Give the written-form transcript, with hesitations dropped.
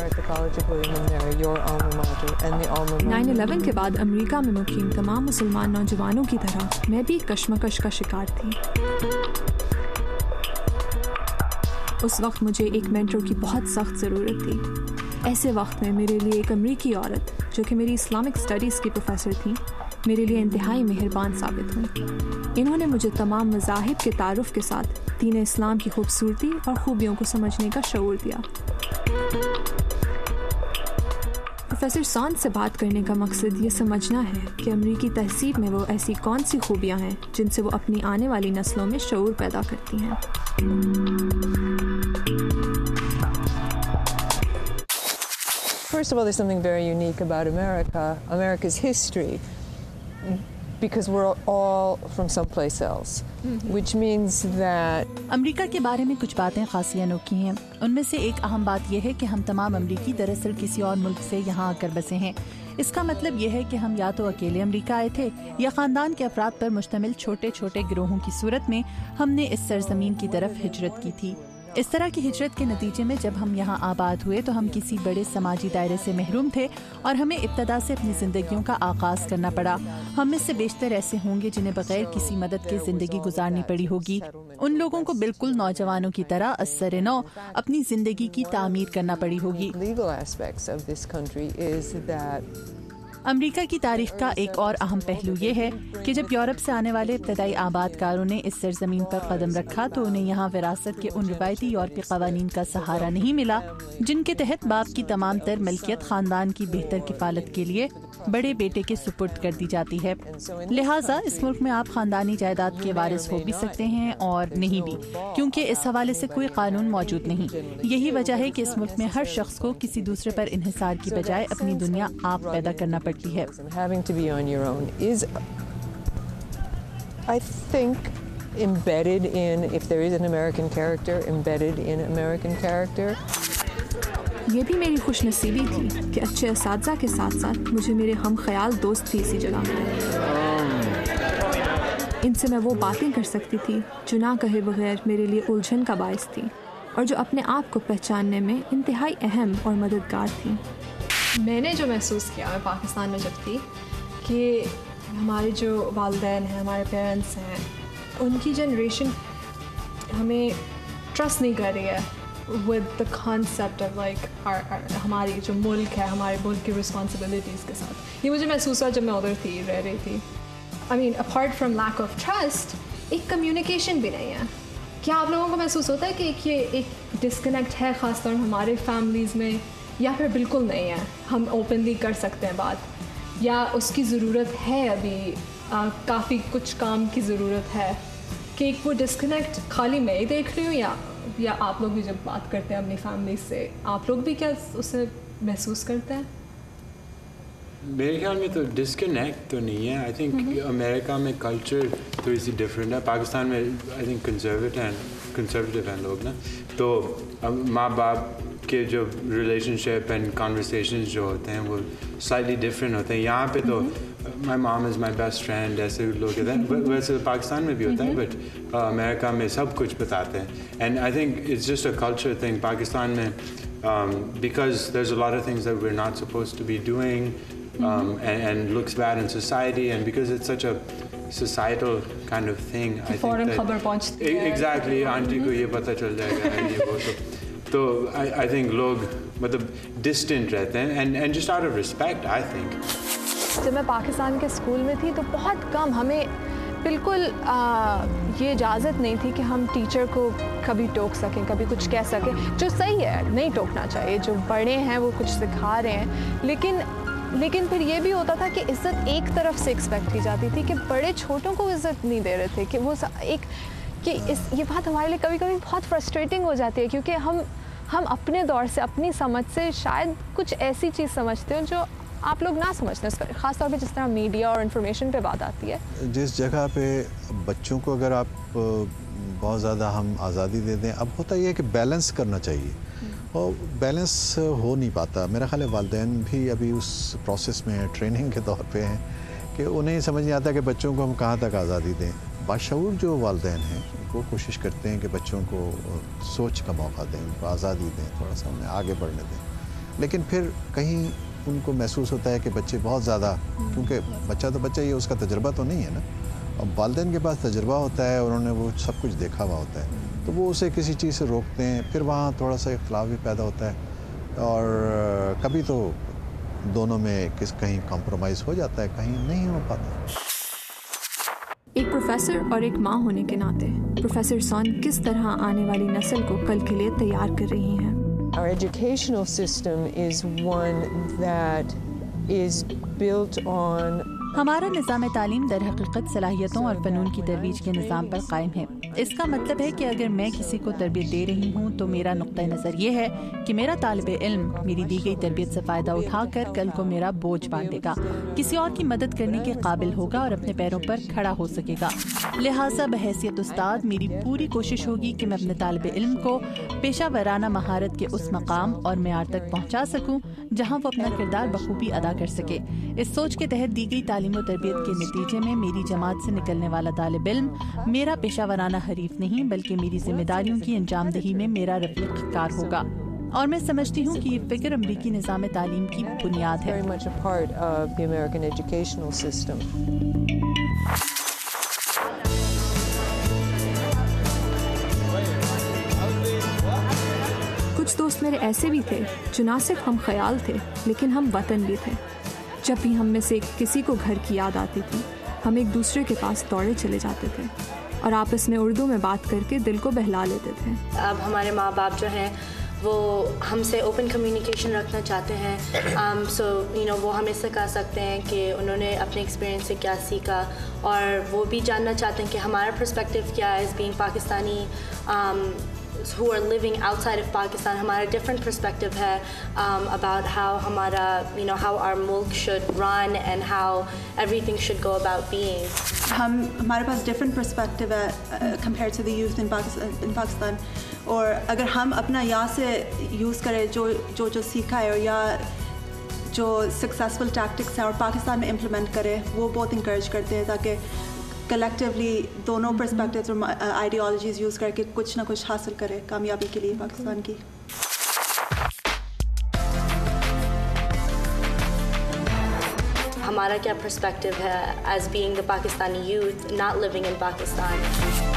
9/11 के बाद अमेरिका में मुकीम तमाम मुसलमान नौजवानों की तरह मैं भी कश्मकश का शिकार थी। उस वक्त मुझे एक मेंटर की बहुत सख्त ज़रूरत थी। ऐसे वक्त में मेरे लिए एक अमेरिकी औरत जो कि मेरी इस्लामिक स्टडीज़ की प्रोफेसर थी, मेरे लिए इंतहाई मेहरबान साबित हुई। इन्होंने मुझे तमाम मज़ाहिब के तारुफ़ के साथ दीन इस्लाम की खूबसूरती और ख़ूबियों को समझने का शऊर दिया। प्रोफेसर सॉन से बात करने का मकसद ये समझना है कि अमरीकी तहज़ीब में वो ऐसी कौन सी खूबियाँ हैं जिनसे वो अपनी आने वाली नस्लों में शऊर पैदा करती हैं। First of all, there's something very unique about America, America's history, because we're all from someplace else, which means that America के बारे में कुछ बातें खासी अनोखी हैं। उनमें से एक अहम बात यह है कि हम तमाम अमरीकी दरअसल किसी और मुल्क से यहाँ आकर बसे हैं। इसका मतलब यह है कि हम या तो अकेले अमेरिका आए थे या खानदान के अफराद पर मुश्तमिल छोटे छोटे गिरोहों की सूरत में हमने इस सरजमीन की तरफ हिजरत की थी। इस तरह की हिजरत के नतीजे में जब हम यहाँ आबाद हुए तो हम किसी बड़े समाजी दायरे से महरूम थे और हमें इब्तदा से अपनी ज़िंदगियों का आगाज़ करना पड़ा। हम में से बेशतर ऐसे होंगे जिन्हें बगैर किसी मदद के ज़िंदगी गुजारनी पड़ी होगी। उन लोगों को बिल्कुल नौजवानों की तरह अस्सर नौ अपनी ज़िंदगी की तामीर करना पड़ी होगी। अमेरिका की तारीख का एक और अहम पहलू ये है कि जब यूरोप से आने वाले इब्तदाई आबादकारों ने इस सरजमीन पर कदम रखा तो उन्हें यहाँ विरासत के उन रिवायती यूरोपी कवानीन का सहारा नहीं मिला जिनके तहत बाप की तमाम तर मिल्कियत खानदान की बेहतर किफालत के लिए बड़े बेटे के सुपुर्द कर दी जाती है। लिहाजा इस मुल्क में आप खानदानी जायदाद के वारिस हो भी सकते हैं और नहीं भी, क्योंकि इस हवाले से कोई कानून मौजूद नहीं। यही वजह है कि इस मुल्क में हर शख्स को किसी दूसरे पर इन्हिसार की बजाय अपनी दुनिया आप पैदा करना पड़ती है। Embedded in, if there is an American character, embedded in American character. ये भी मेरी खुशनसीबी थी कि अच्छे असातिज़ा के साथ साथ मुझे मेरे हम ख्याल दोस्त भी इसी जगह मिले। इनसे मैं वो बातें कर सकती थी जो ना कहे बगैर मेरे लिए उलझन का बायस थी और जो अपने आप को पहचानने में इंतहाई अहम और मददगार थी। मैंने जो महसूस किया मैं पाकिस्तान में जब थी कि हमारे जो वालिदैन हैं, हमारे पेरेंट्स हैं, उनकी जनरेशन हमें ट्रस्ट नहीं कर रही है with the concept of like हमारी जो मुल्क है, हमारे मुल्क की responsibilities के साथ। ये मुझे महसूस हुआ जब मैं उधर थी, रह रही थी। I mean, apart from lack of trust, एक communication भी नहीं है। क्या आप लोगों को महसूस होता है कि ये एक disconnect है ख़ासतौर हमारे families में, या फिर बिल्कुल नहीं है, हम openly कर सकते हैं बात, या उसकी ज़रूरत है अभी काफ़ी कुछ काम की ज़रूरत है कि एक वो डिस्कनेक्ट खाली मैं ही देख रही हूँ या आप लोग भी जब बात करते हैं अपनी फैमिली से, आप लोग भी क्या उसे महसूस करते हैं? मेरे ख्याल में तो डिस्कनेक्ट तो नहीं है। आई थिंक अमेरिका में कल्चर थोड़ी सी डिफरेंट है। पाकिस्तान में आई थिंक कंजर्वेटिव हैं लोग ना, तो माँ बाप के जो रिलेशनशिप एंड कॉन्वर्सेशंस जो होते हैं वो स्लाइटली डिफरेंट होते हैं। यहाँ पे तो my mom is my best friend ऐसे लोग कहते हैं, वैसे पाकिस्तान में भी होता है, बट अमेरिका में सब कुछ बताते हैं। And I think it's just a culture thing. Pakistan में because there's a lot of things that we're not supposed to be doing and looks bad in society, and because it's such a societal kind of thing, I think that exactly aunty को ये पता चल जाएगा ये वो, तो I think लोग मतलब distant रहते हैं and just out of respect, I think. जब मैं पाकिस्तान के स्कूल में थी तो बहुत कम, हमें बिल्कुल ये इजाज़त नहीं थी कि हम टीचर को कभी टोक सकें, कभी कुछ कह सकें, जो सही है, नहीं टोकना चाहिए, जो बड़े हैं वो कुछ सिखा रहे हैं, लेकिन फिर ये भी होता था कि इज़्ज़त एक तरफ से एक्सपेक्ट की जाती थी कि बड़े छोटों को इज़्ज़त नहीं दे रहे थे, कि वो ये बात हमारे लिए कभी कभी बहुत फ्रस्ट्रेटिंग हो जाती है, क्योंकि हम अपने दौर से, अपनी समझ से शायद कुछ ऐसी चीज़ समझते हो जो आप लोग ना समझते हैं, ख़ास तौर पे जिस तरह मीडिया और इन्फॉर्मेशन पे बात आती है। जिस जगह पे बच्चों को अगर आप बहुत ज़्यादा हम आज़ादी दे दें, अब होता ये है कि बैलेंस करना चाहिए और बैलेंस हो नहीं पाता। मेरा ख्याल है वालिदैन भी अभी उस प्रोसेस में है, ट्रेनिंग के दौर पे हैं कि उन्हें समझ नहीं आता कि बच्चों को हम कहाँ तक आज़ादी दें। बाशऊर जो वालिदैन हैं वो कोशिश करते हैं कि बच्चों को सोच का मौका दें, उनको आज़ादी दें, थोड़ा सा उन्हें आगे बढ़ने दें। لیکن پھر کہیں ان کو محسوس ہوتا ہے کہ بچے بہت زیادہ، کیونکہ بچہ تو بچہ ہی، اس کا تجربہ تو نہیں ہے نا، اب والدین کے پاس تجربہ ہوتا ہے اور انہوں نے وہ سب کچھ دیکھا ہوا ہوتا ہے، تو وہ اسے کسی چیز سے روکتے ہیں، پھر وہاں تھوڑا سا اختلاف بھی پیدا ہوتا ہے، اور کبھی تو دونوں میں کہیں کمپرومائز ہو جاتا ہے، کہیں نہیں ہو پاتا۔ ایک پروفیسر اور ایک ماں ہونے کے ناطے پروفیسر سون کس طرح آنے والی نسل کو کل کے لیے تیار کر رہی ہیں؟ Our educational system is one that is built on ہمارا نظام تعلیم در حقیقت صلاحیتوں اور فنون کی ترویج کے نظام پر قائم ہے۔ اس کا مطلب ہے کہ اگر میں کسی کو تربیت دے رہی ہوں تو میرا نقطہ نظر یہ ہے کہ میرا طالب علم میری دی گئی تربیت سے فائدہ اٹھا کر کل کو میرا بوجھ باندھے گا، کسی اور کی مدد کرنے کے قابل ہوگا اور اپنے پیروں پر کھڑا ہو سکے گا۔ لہٰذا بحیثیت استاد میری پوری کوشش ہوگی کہ میں اپنے طالب علم کو پیشہ ورانہ مہارت کے اس مقام اور معیار تک پہنچا سکوں جہاں وہ اپنا کردار بخوبی ادا کر سکے۔ اس سوچ کے تحت دی گئی تعلیم و تربیت کے نتیجے میں میری جماعت سے نکلنے والا طالب علم میرا پیشہ ورانہ حریف نہیں بلکہ میری ذمہ داریوں کی انجام دہی میں میرا رفیق کار ہوگا، اور میں سمجھتی ہوں کہ یہ فکر امریکی نظام تعلیم کی بنیاد ہے۔ very much a part of the American educational system. کچھ دوست میرے ایسے بھی تھے جو نہ صرف ہم خیال تھے لیکن ہم وطن بھی تھے۔ جب بھی ہم میں سے کسی کو گھر کی یاد آتی تھی ہم ایک دوسرے کے پاس دوڑے چلے جاتے تھے اور آپس میں اردو میں بات کر کے دل کو بہلا لیتے تھے۔ اب ہمارے ماں باپ جو ہیں وہ ہم سے اوپن کمیونیکیشن رکھنا چاہتے ہیں، سو وہ ہمیں سکھا سکتے ہیں کہ انہوں نے اپنے ایکسپیرینس سے کیا سیکھا، اور وہ بھی جاننا چاہتے ہیں کہ ہمارا پرسپیکٹو کیا ہے as being Pakistani who are living outside of Pakistan. ہمارا different perspective ہے about how ہمارا how our ملک should run and how everything should go about being. ہمارے پاس ڈفرینٹ پرسپیکٹو ہے کمپیئر ٹو دی یوتھ ان پاکستان، اور اگر ہم اپنا یا سے یوز کریں جو سیکھا ہے، اور یا جو سکسیزفل ٹیکٹکس ہیں اور پاکستان میں امپلیمنٹ کرے، وہ بہت انکریج کرتے ہیں تاکہ کلیکٹیولی دونوں پرسپیکٹیوز اور آئیڈیالوجیز یوز کر کے کچھ نہ کچھ حاصل کرے کامیابی کے لیے پاکستان کی۔ ہمارا کیا پرسپیکٹو ہے as being the Pakistani youth not living in Pakistan.